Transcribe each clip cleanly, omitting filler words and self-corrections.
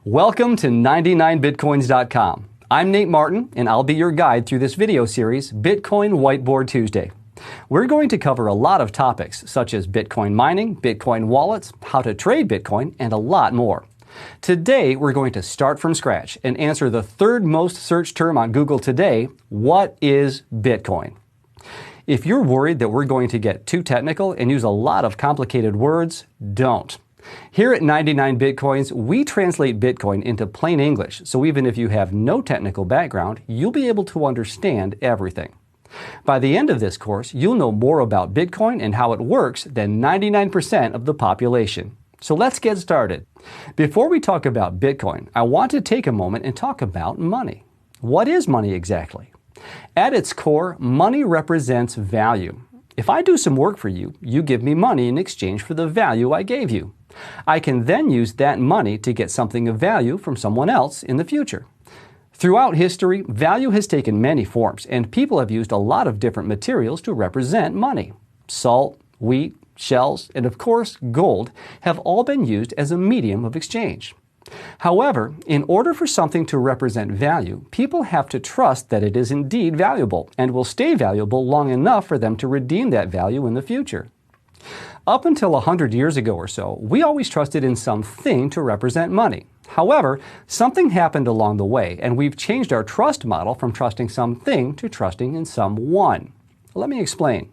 Welcome to 99bitcoins.com. I'm Nate Martin, and I'll be your guide through this video series, Bitcoin Whiteboard Tuesday. We're going to cover a lot of topics, such as Bitcoin mining, Bitcoin wallets, how to trade Bitcoin, and a lot more. Today, we're going to start from scratch and answer the third most searched term on Google today: what is Bitcoin? If you're worried that we're going to get too technical and use a lot of complicated words, don't. Here at 99 Bitcoins, we translate Bitcoin into plain English, so even if you have no technical background, you'll be able to understand everything. By the end of this course, you'll know more about Bitcoin and how it works than 99% of the population. So let's get started. Before we talk about Bitcoin, I want to take a moment and talk about money. What is money exactly? At its core, money represents value. If I do some work for you, you give me money in exchange for the value I gave you. I can then use that money to get something of value from someone else in the future. Throughout history, value has taken many forms, and people have used a lot of different materials to represent money. Salt, wheat, shells, and of course, gold have all been used as a medium of exchange. However, in order for something to represent value, people have to trust that it is indeed valuable and will stay valuable long enough for them to redeem that value in the future. Up until 100 years ago or so, we always trusted in something to represent money. However, something happened along the way, and we've changed our trust model from trusting something to trusting in someone. Let me explain.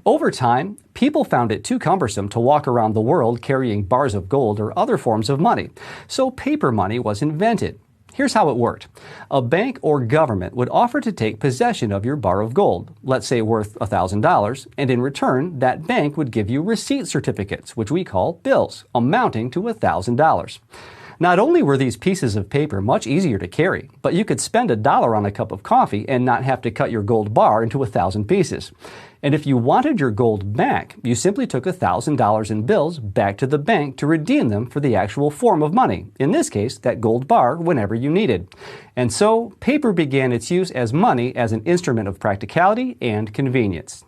Over time, people found it too cumbersome to walk around the world carrying bars of gold or other forms of money, so paper money was invented. Here's how it worked. A bank or government would offer to take possession of your bar of gold, let's say worth $1,000, and in return, that bank would give you receipt certificates, which we call bills, amounting to $1,000. Not only were these pieces of paper much easier to carry, but you could spend $1 on a cup of coffee and not have to cut your gold bar into 1,000 pieces. And if you wanted your gold back, you simply took $1,000 in bills back to the bank to redeem them for the actual form of money, in this case, that gold bar, whenever you needed. And so, paper began its use as money as an instrument of practicality and convenience.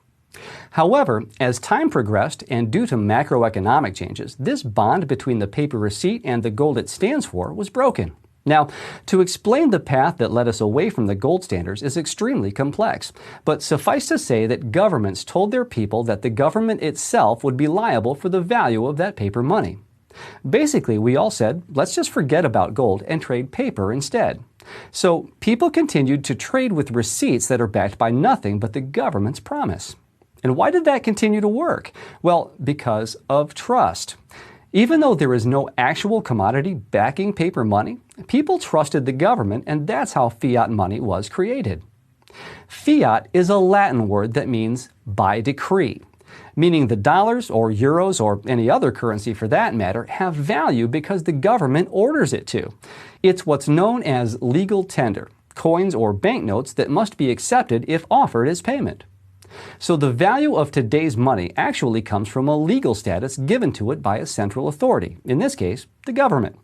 However, as time progressed and due to macroeconomic changes, this bond between the paper receipt and the gold it stands for was broken. Now, to explain the path that led us away from the gold standards is extremely complex, but suffice to say that governments told their people that the government itself would be liable for the value of that paper money. Basically, we all said, let's just forget about gold and trade paper instead. So, people continued to trade with receipts that are backed by nothing but the government's promise. And why did that continue to work? Well, because of trust. Even though there is no actual commodity backing paper money, people trusted the government, and that's how fiat money was created. Fiat is a Latin word that means by decree, meaning the dollars or euros or any other currency for that matter have value because the government orders it to. It's what's known as legal tender, coins or banknotes that must be accepted if offered as payment. So the value of today's money actually comes from a legal status given to it by a central authority, in this case, the government.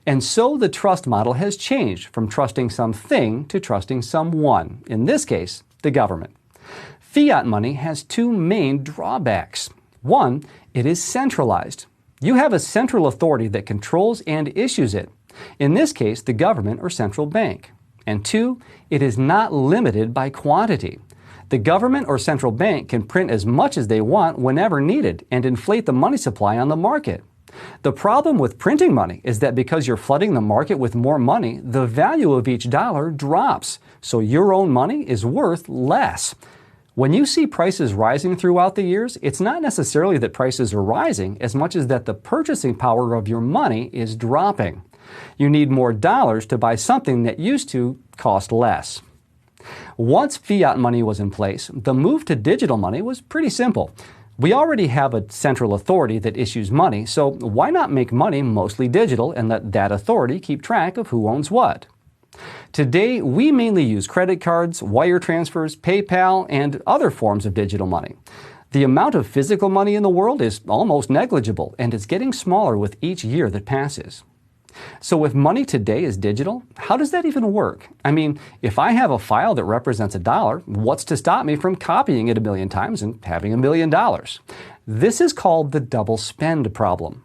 And so the trust model has changed from trusting something to trusting someone, in this case, the government. Fiat money has two main drawbacks. One, it is centralized. You have a central authority that controls and issues it, in this case, the government or central bank. And two, it is not limited by quantity. The government or central bank can print as much as they want whenever needed and inflate the money supply on the market. The problem with printing money is that because you're flooding the market with more money, the value of each dollar drops, so your own money is worth less. When you see prices rising throughout the years, it's not necessarily that prices are rising as much as that the purchasing power of your money is dropping. You need more dollars to buy something that used to cost less. Once fiat money was in place, the move to digital money was pretty simple. We already have a central authority that issues money, so why not make money mostly digital and let that authority keep track of who owns what? Today, we mainly use credit cards, wire transfers, PayPal, and other forms of digital money. The amount of physical money in the world is almost negligible, and it's getting smaller with each year that passes. So if money today is digital, how does that even work? I mean, if I have a file that represents $1, what's to stop me from copying it 1,000,000 times and having $1,000,000? This is called the double spend problem.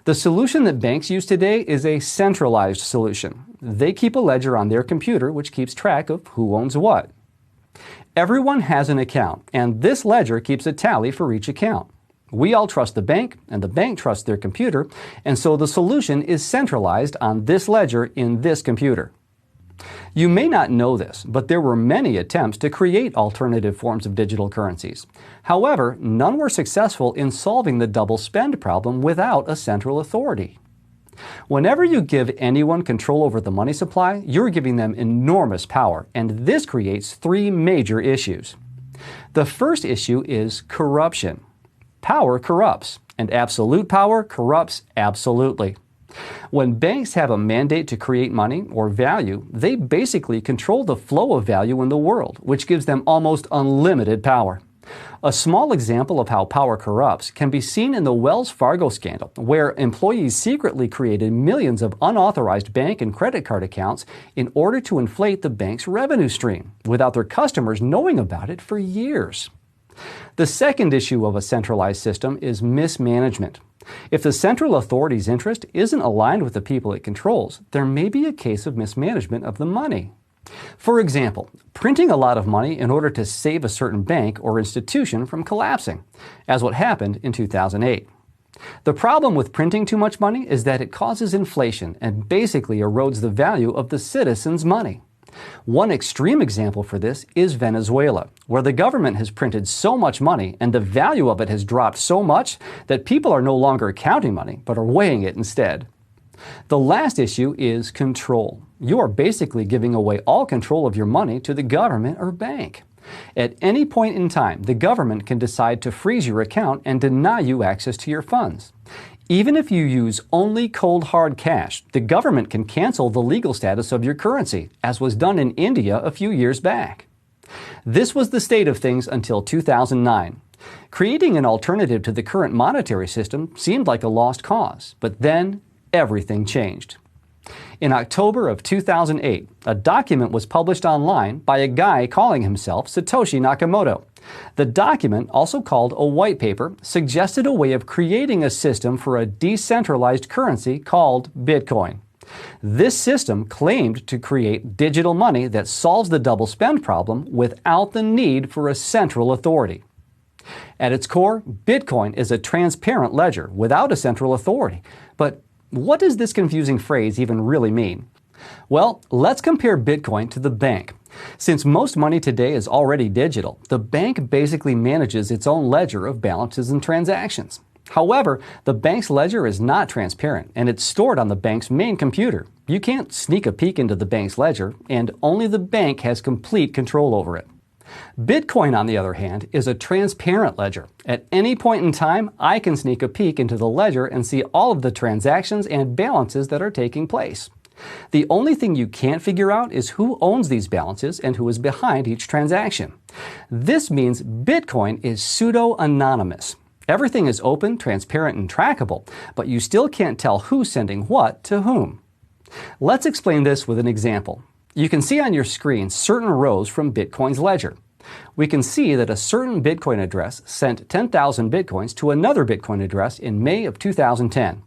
The solution that banks use today is a centralized solution. They keep a ledger on their computer which keeps track of who owns what. Everyone has an account, and this ledger keeps a tally for each account. We all trust the bank, and the bank trusts their computer, and so the solution is centralized on this ledger in this computer. You may not know this, but there were many attempts to create alternative forms of digital currencies. However, none were successful in solving the double spend problem without a central authority. Whenever you give anyone control over the money supply, you're giving them enormous power, and this creates three major issues. The first issue is corruption. Power corrupts, and absolute power corrupts absolutely. When banks have a mandate to create money or value, they basically control the flow of value in the world, which gives them almost unlimited power. A small example of how power corrupts can be seen in the Wells Fargo scandal, where employees secretly created millions of unauthorized bank and credit card accounts in order to inflate the bank's revenue stream, without their customers knowing about it for years. The second issue of a centralized system is mismanagement. If the central authority's interest isn't aligned with the people it controls, there may be a case of mismanagement of the money. For example, printing a lot of money in order to save a certain bank or institution from collapsing, as what happened in 2008. The problem with printing too much money is that it causes inflation and basically erodes the value of the citizens' money. One extreme example for this is Venezuela, where the government has printed so much money and the value of it has dropped so much that people are no longer counting money but are weighing it instead. The last issue is control. You are basically giving away all control of your money to the government or bank. At any point in time, the government can decide to freeze your account and deny you access to your funds. Even if you use only cold hard cash, the government can cancel the legal status of your currency, as was done in India a few years back. This was the state of things until 2009. Creating an alternative to the current monetary system seemed like a lost cause, but then everything changed. In October of 2008, a document was published online by a guy calling himself Satoshi Nakamoto. The document, also called a white paper, suggested a way of creating a system for a decentralized currency called Bitcoin. This system claimed to create digital money that solves the double spend problem without the need for a central authority. At its core, Bitcoin is a transparent ledger without a central authority. But what does this confusing phrase even really mean? Well, let's compare Bitcoin to the bank. Since most money today is already digital, the bank basically manages its own ledger of balances and transactions. However, the bank's ledger is not transparent, and it's stored on the bank's main computer. You can't sneak a peek into the bank's ledger, and only the bank has complete control over it. Bitcoin, on the other hand, is a transparent ledger. At any point in time, I can sneak a peek into the ledger and see all of the transactions and balances that are taking place. The only thing you can't figure out is who owns these balances and who is behind each transaction. This means Bitcoin is pseudo-anonymous. Everything is open, transparent, and trackable, but you still can't tell who's sending what to whom. Let's explain this with an example. You can see on your screen certain rows from Bitcoin's ledger. We can see that a certain Bitcoin address sent 10,000 Bitcoins to another Bitcoin address in May of 2010.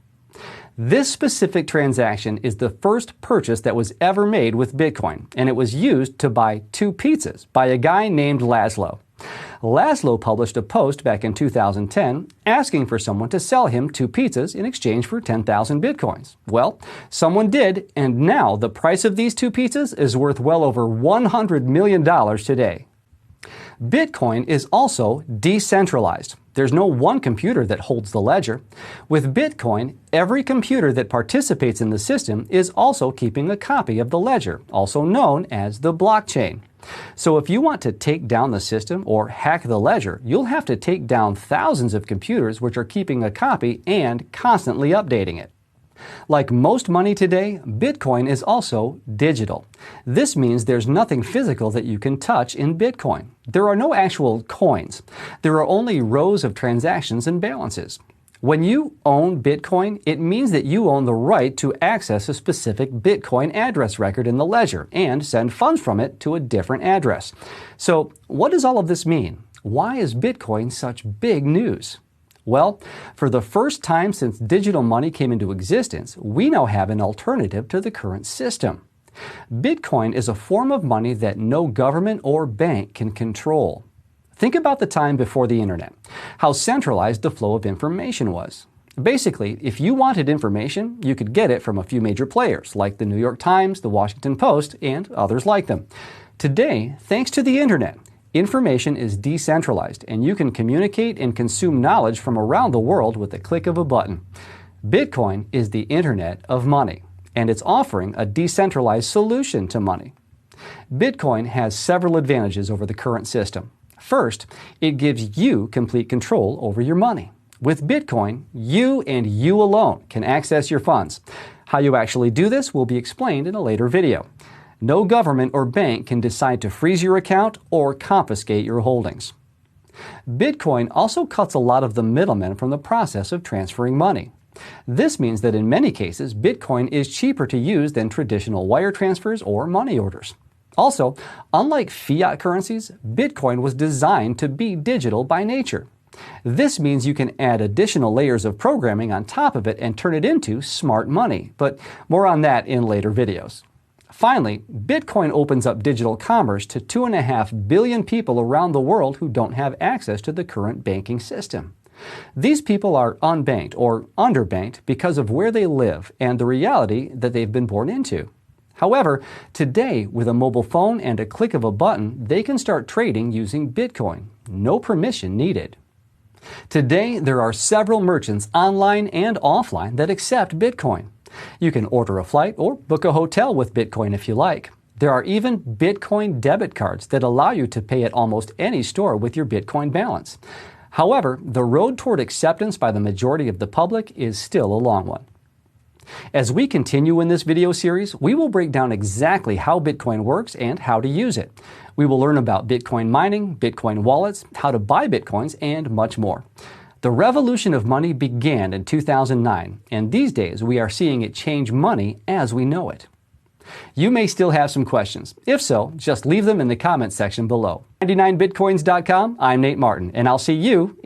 This specific transaction is the first purchase that was ever made with Bitcoin, and it was used to buy 2 pizzas by a guy named Laszlo. Laszlo published a post back in 2010 asking for someone to sell him 2 pizzas in exchange for 10,000 Bitcoins. Well, someone did, and now the price of these 2 pizzas is worth well over $100 million today. Bitcoin is also decentralized. There's no one computer that holds the ledger. With Bitcoin, every computer that participates in the system is also keeping a copy of the ledger, also known as the blockchain. So if you want to take down the system or hack the ledger, you'll have to take down thousands of computers which are keeping a copy and constantly updating it. Like most money today, Bitcoin is also digital. This means there's nothing physical that you can touch in Bitcoin. There are no actual coins. There are only rows of transactions and balances. When you own Bitcoin, it means that you own the right to access a specific Bitcoin address record in the ledger and send funds from it to a different address. So, what does all of this mean? Why is Bitcoin such big news? Well, for the first time since digital money came into existence, we now have an alternative to the current system. Bitcoin is a form of money that no government or bank can control. Think about the time before the internet, how centralized the flow of information was. Basically, if you wanted information, you could get it from a few major players like the New York Times, the Washington Post, and others like them. Today, thanks to the internet, information is decentralized and you can communicate and consume knowledge from around the world with the click of a button. Bitcoin is the internet of money, and it's offering a decentralized solution to money. Bitcoin has several advantages over the current system. First, it gives you complete control over your money. With Bitcoin, you and you alone can access your funds. How you actually do this will be explained in a later video. No government or bank can decide to freeze your account or confiscate your holdings. Bitcoin also cuts a lot of the middlemen from the process of transferring money. This means that in many cases, Bitcoin is cheaper to use than traditional wire transfers or money orders. Also, unlike fiat currencies, Bitcoin was designed to be digital by nature. This means you can add additional layers of programming on top of it and turn it into smart money, but more on that in later videos. Finally, Bitcoin opens up digital commerce to 2.5 billion people around the world who don't have access to the current banking system. These people are unbanked or underbanked because of where they live and the reality that they've been born into. However, today, with a mobile phone and a click of a button, they can start trading using Bitcoin. No permission needed. Today, there are several merchants online and offline that accept Bitcoin. You can order a flight or book a hotel with Bitcoin if you like. There are even Bitcoin debit cards that allow you to pay at almost any store with your Bitcoin balance. However, the road toward acceptance by the majority of the public is still a long one. As we continue in this video series, we will break down exactly how Bitcoin works and how to use it. We will learn about Bitcoin mining, Bitcoin wallets, how to buy Bitcoins, and much more. The revolution of money began in 2009, and these days we are seeing it change money as we know it. You may still have some questions. If so, just leave them in the comments section below. 99bitcoins.com, I'm Nate Martin, and I'll see you